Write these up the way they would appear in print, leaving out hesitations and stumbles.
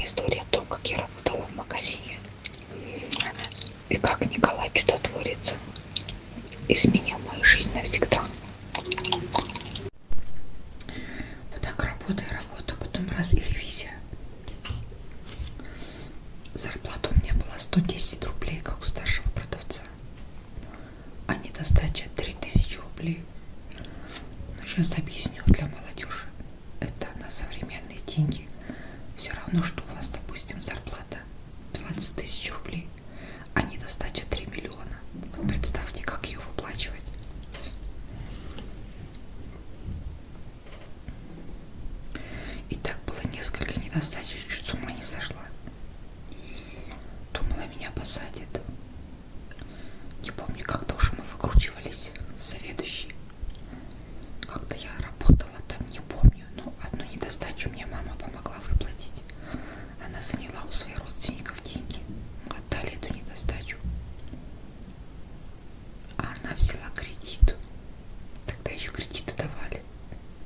история о том, как я работала в магазине и как Николай Чудотворец изменил мою жизнь навсегда. Вот так работа, потом раз и ревизия. Зарплата у меня была 110 рублей, как у старшего продавца, а недостача 3000 рублей. Но сейчас объясню для молодежи. Это на современные деньги все равно, что у вас, допустим, зарплата 20 тысяч рублей, а недостача 3 миллиона. Вот представьте, как ее выплачивать. И так было несколько недостач, чуть с ума не сошла. Думала, меня посадят. Не помню, как-то уже мы выкручивались с заведующей. Как-то я работала там, не помню, но одну недостачу мне мама помогла выплатить. Она заняла у своих родственников деньги. Мы отдали эту недостачу. А она взяла кредит. Тогда еще кредиты давали,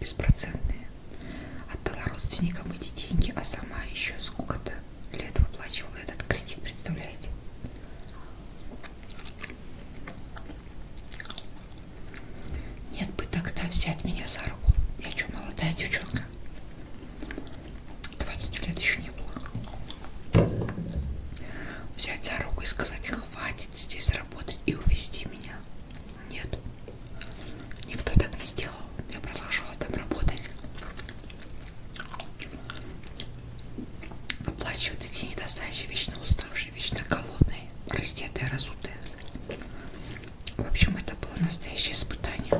беспроцентные. Отдала родственникам эти деньги, а сама еще сколько-то лет выплачивала этот кредит, представляете? Нет бы тогда взять меня за руку. Я что, молодая девчонка? 20 лет еще не было. Взять за руку и сказать: хватит здесь работать, и увезти меня. Нет. Никто так не сделал. Я продолжала там работать. Выплачивать эти недостачи, вечно уставшие, вечно голодные, раздетые, разутые. В общем, это было настоящее испытание.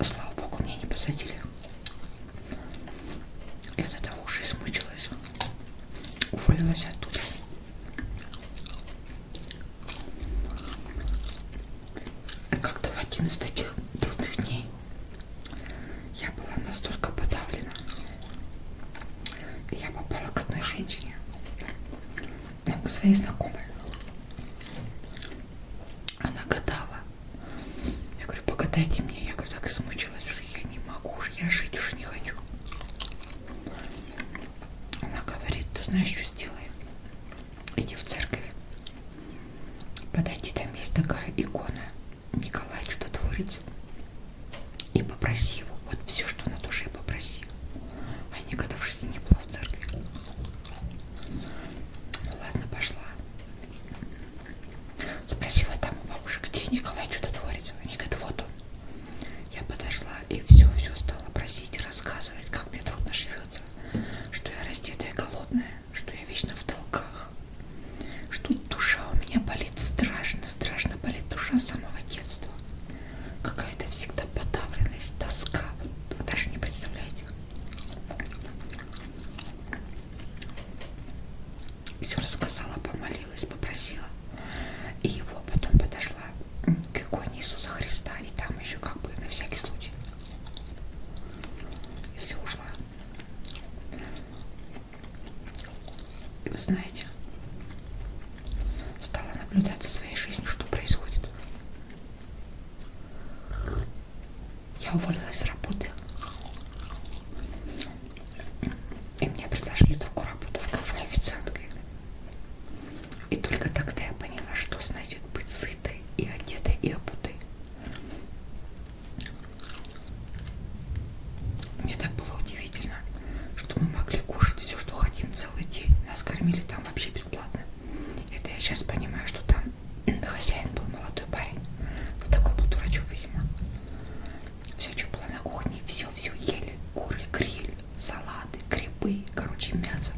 Слава богу, меня не посадили. Я до того уже измучилась. Уволилась оттуда. И как-то в один из таких трудных дней я была настолько подавлена. И я попала к одной женщине, к своей знакомой. Она гадала. Я говорю: погадайте мне. Я говорю: так измучилась уже, я не могу уже, я жить уже не хочу. Она говорит: ты знаешь, что сделай? Иди в церковь, подойди, там есть такая икона Николай Чудотворец, и попроси его, вот все, что на душе, попроси. А я никогда в жизни не была в церкви. Ну ладно, пошла. Спросила там у бабушек: где Николай Чудотворец? Они говорят: вот он. Я подошла и все стала просить, рассказывать, как мне трудно живется, что я раздетая, голодная, что я вечно в долгах, что душа у меня болит страшно, страшно болит душа с самого детства. Какая-то всегда подавленность, тоска. Вы даже не представляете. Все рассказала, помолилась, попросила. И его потом подошла к иконе Иисуса Христа. И там еще как бы на всякий случай. И все, ушла. И вы знаете, стала наблюдать за своей жизнью, что происходит. Я уволилась с работы. И мне предложили другую работу в кафе официанткой. И только тогда я поняла, что значит быть сытой и одетой и обутой. Мне так было удивительно, что мы могли кушать все, что хотим, целый день. Нас кормили там вообще бесплатно. Это я сейчас понимаю, что там хозяин был молодой парень. Вот такой был дурачок, видимо. Все, что было на кухне, все ели. Куры, гриль, салаты, грибы, короче, мясо.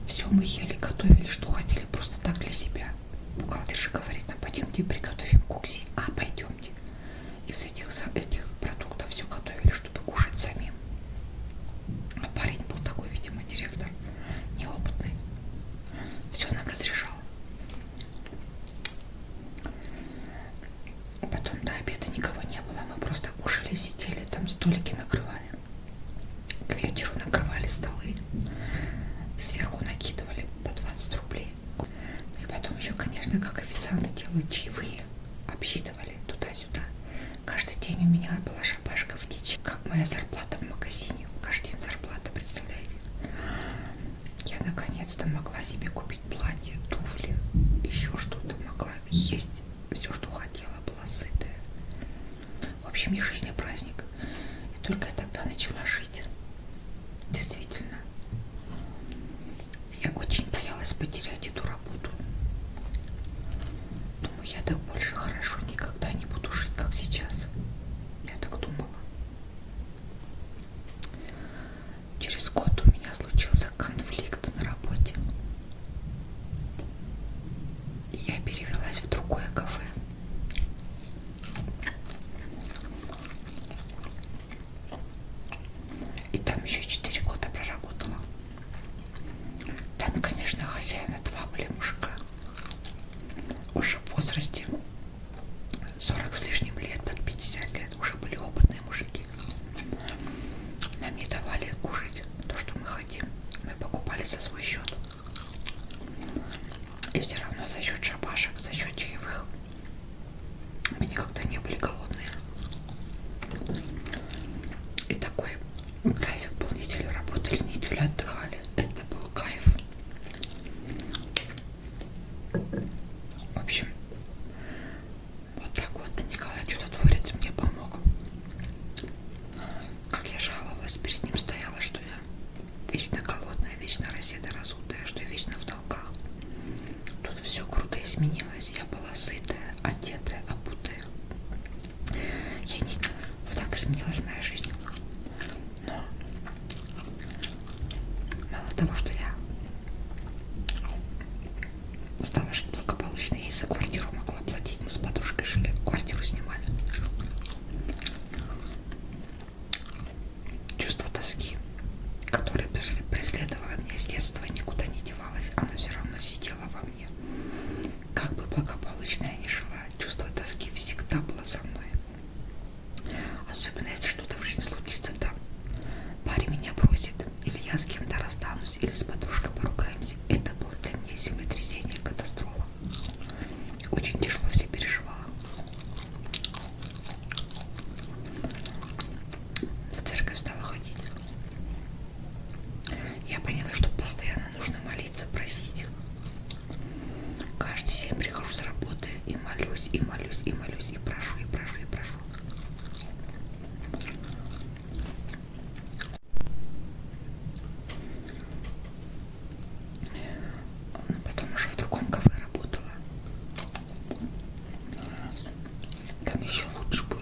Все мы ели, готовили, что хотели, просто так для себя. Бухгалтерша говорит: нам пойдемте приготовим кукси. А, пойдемте. Из этих продуктов все готовили, чтобы кушать самим. А парень был такой, видимо, директор, неопытный. Все нам разрешал. Потом до обеда никого не было, мы просто кушали, сидели, там столики накрывали. К вечеру накрывали столы, сверху накидывали по 20 рублей. И потом еще, конечно, как официанты делают чаевые, обсчитывали туда-сюда. Каждый день у меня была шабашка в дичь, как моя зарплата в магазине. Каждый день зарплата, представляете? вообще мне жизнь не праздник. И только я тогда начала жить. Действительно. Я очень боялась потерять эту работу. Думаю, я так больше хорошо никогда не буду жить, как сейчас. Я так думала. Через год у меня случился конфликт на работе. И я перевелась в другое кафе. И там еще 4 года проработала. Там, конечно, хозяина 2 были мужика. Уже в возрасте 40 с лишним лет, под 50 лет. Уже были опытные мужики. Нам не давали кушать то, что мы хотим. Мы покупали за свой счет. И все равно за счет шабашек, за счет чаевых мы никогда не были голодные. И такой график был: неделю работали, неделю отдыхали. Это был кайф. В общем, вот так вот Николай Чудотворец мне помог. Как я жаловалась, перед ним стояла, что я вечно голодная, вечно раздетая, разутая, что я вечно в долгах. Тут все круто изменилось. Я была сытая, одетая, обутая. Я не... Вот так изменилась моя жизнь. Но мало того, что я стала жить благополучно, я и за квартиру могла платить. Мы с подружкой жили, квартиру снимали. Чувство тоски, которое преследовало меня с детства, никуда не девалось, оно все равно сидело во мне. Как бы благополучно я ни жила, чувство тоски всегда было со мной. Особенно если что-то в жизни случится там. Парень меня бросит, или я с кем-то расстанусь, или с подружкой поругаемся. Это было для меня землетрясение, катастрофа. Очень тяжело все переживала. В церковь стала ходить. Я поняла, что постоянно нужно молиться, просить. Каждый день прихожу с работы и молюсь, и молюсь, и молюсь, и прошу, и прошу, и прошу. Потом уже в другом кафе работала. Там еще лучше было.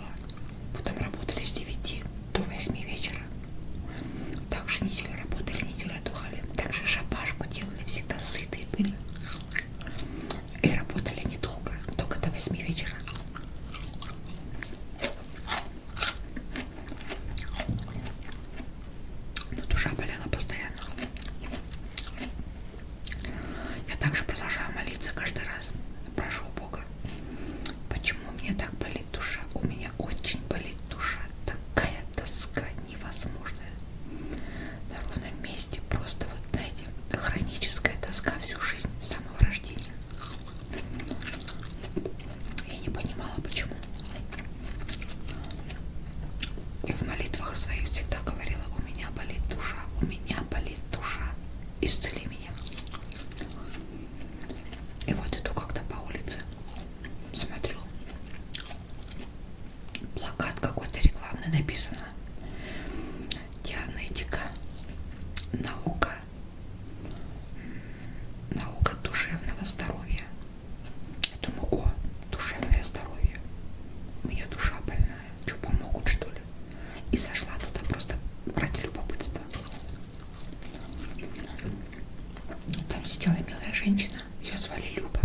Потом работали с 9 до 8 вечера. Также неделю работали, неделю отдыхали. Также шабашку делали, всегда сытые были. И работали недолго, только до 8 вечера. Но душа болела постоянно. Я также продолжаю молиться каждый раз. Прошу Бога, почему у меня так болит душа? У меня очень болит душа. Такая тоска невозможная. На ровном месте просто, вот знаете, хроническая тоска всю жизнь с самого рождения. Я не понимала, почему. И в молитвах своих всегда говорила: у меня болит душа, у меня болит душа, исцели меня. И вот иду как-то по улице, смотрю, плакат какой-то рекламный, написано: Дианетика, наука душевного здоровья. Я думаю: о, душевное здоровье. У меня душа больная. Что, помогут, что ли? И зашла туда просто ради любопытства. Там сидела милая женщина. Ее звали Люба.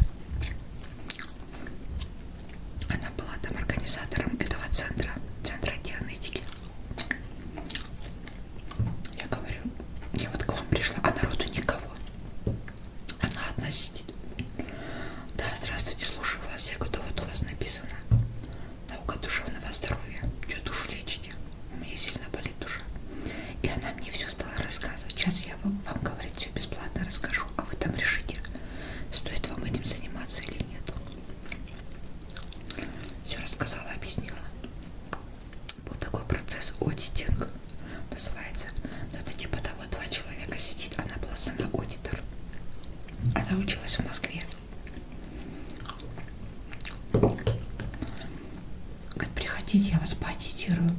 Она была там организатором этого центра дианетики. Я говорю: я вот к вам пришла, а народу никого. Она одна сидит. Да, здравствуйте, слушаю вас. Я говорю: да вот у вас написано: наука душевного здоровья. Что, душу лечите? У меня сильно медитирую.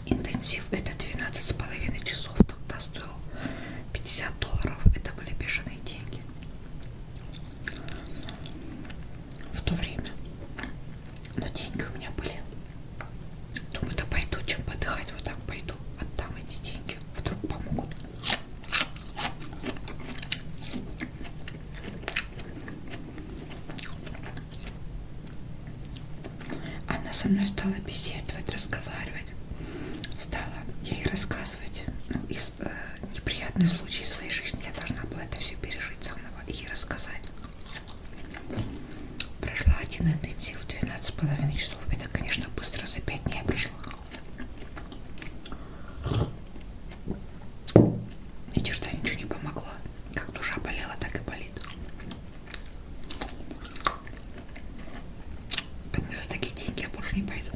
Интенсив это 12,5 часов, тогда стоил $50. Это были бешеные деньги в то время. Но деньги у меня были. Думаю, да пойду, чем подыхать, вот так пойду, отдам эти деньги, вдруг помогут. Она со мной стала беседовать, разговаривать, стала ей рассказывать из неприятных случаев своей жизни. Я должна была это все пережить заново и ей рассказать. Прошла один интенсив, 12,5 часов. Это, конечно, быстро, за 5 дней прошло. Ни черта ничего не помогло. Как душа болела, так и болит. Думаю, за такие деньги я больше не пойду.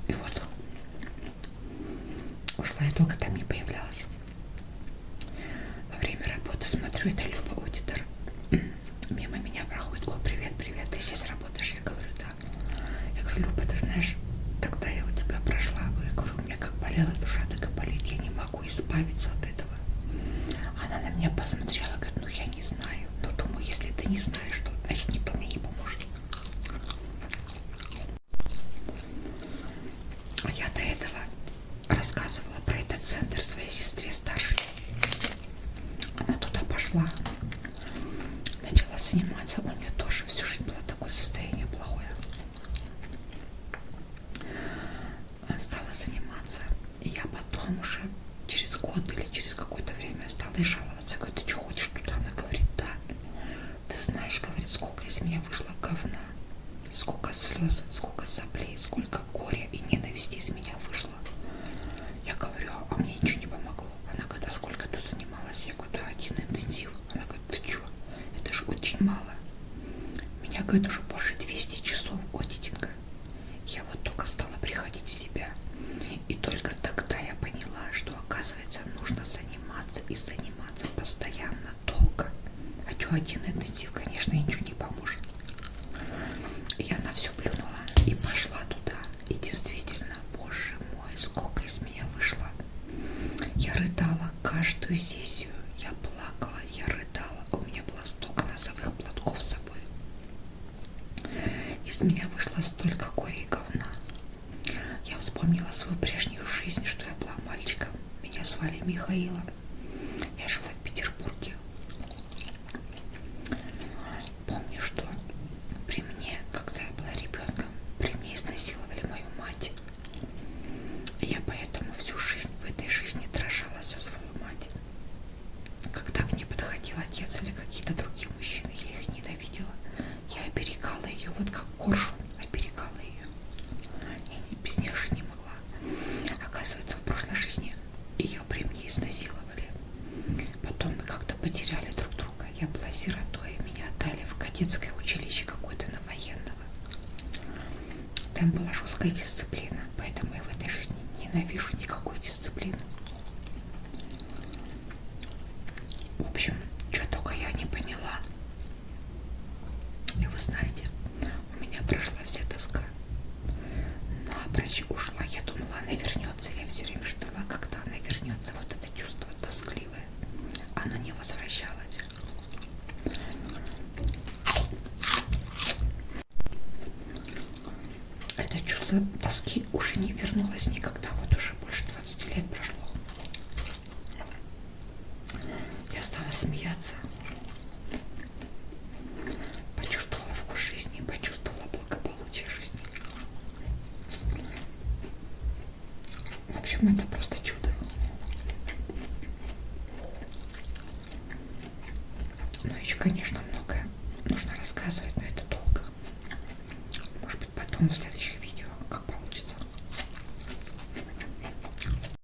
И вот ушла, я долго там не появлялась. Во время работы смотрю, это Люба, аудитор, мимо меня проходит. О, привет, привет, ты здесь работаешь? Я говорю, да. Я говорю, Люба, ты знаешь, тогда я у тебя прошла, я говорю, у меня как болела душа, так и болит, я не могу избавиться от этого. Она на меня посмотрела, говорит, ну я не знаю, но думаю, если ты не знаешь, то значит никто мне не поможет. Я до этого рассказывала про этот центр своей сестре старшей. Она туда пошла, начала заниматься, у нее тоже всю жизнь было такое состояние плохое. Стала заниматься, и я потом уже через год или через какое-то время стала ей жаловаться. Говорю, ты что, ходишь туда? Она говорит, да. Ты знаешь, говорит, сколько из меня вышло говна, сколько слез, сколько соплей, сколько горя и ненависти из меня вышло. Я говорю, а мне ничего не помогло. Она говорит, а сколько ты занималась? Я говорю, да, один интенсив. Она говорит, ты что? Это же очень мало. Меня, говорит, уже больше 200 часов аудитинга. Я вот только стала приходить в себя. И только тогда я поняла, что, оказывается, нужно заниматься и заниматься постоянно, долго. А что один интенсив, конечно, ничего не поможет. И она все плюнула и пошла туда. И действительно, боже мой, сколько из меня вышло. Я рыдала каждую сессию. Я плакала, я рыдала. У меня было столько носовых платков с собой. Из меня вышло столько горя и говна. Я вспомнила свою прежнюю жизнь, что я была мальчиком. Меня звали Михаилом. Я жила в Петербурге. Помню, что при мне, когда я была ребенком, при мне изнасиловали мою мать. И я поэтому всю жизнь в этой жизни дрожала за свою мать. Когда к ней подходил отец или какие-то другие мужчины, я их ненавидела. Я оберегала ее, вот как коршун оберегала ее. Я без нее жить не могла. Оказывается, в прошлой жизни ее при мне изнасиловали. Потом мы как-то потеряли друг друга. Я была сиротой, меня отдали в кадетское училище какое-то на военного. Там была жесткая дисциплина, поэтому я в этой жизни ненавижу никакую дисциплину. В общем, что только я не поняла. И вы знаете, у меня прошла вся тоска. Напрочь ушла. Я думала, она вернется. Я все время ждала, когда она вернется. Вот это чувство тоскливое. Оно не возвращалось. Это чувство тоски уже не вернулось никогда. Вот уже больше 20 лет прошло. Я стала смеяться. Почувствовала вкус жизни, почувствовала благополучие жизни. В общем, это просто чудо. Ну, еще, конечно, многое нужно рассказывать, но это долго. Может быть, потом, в следующий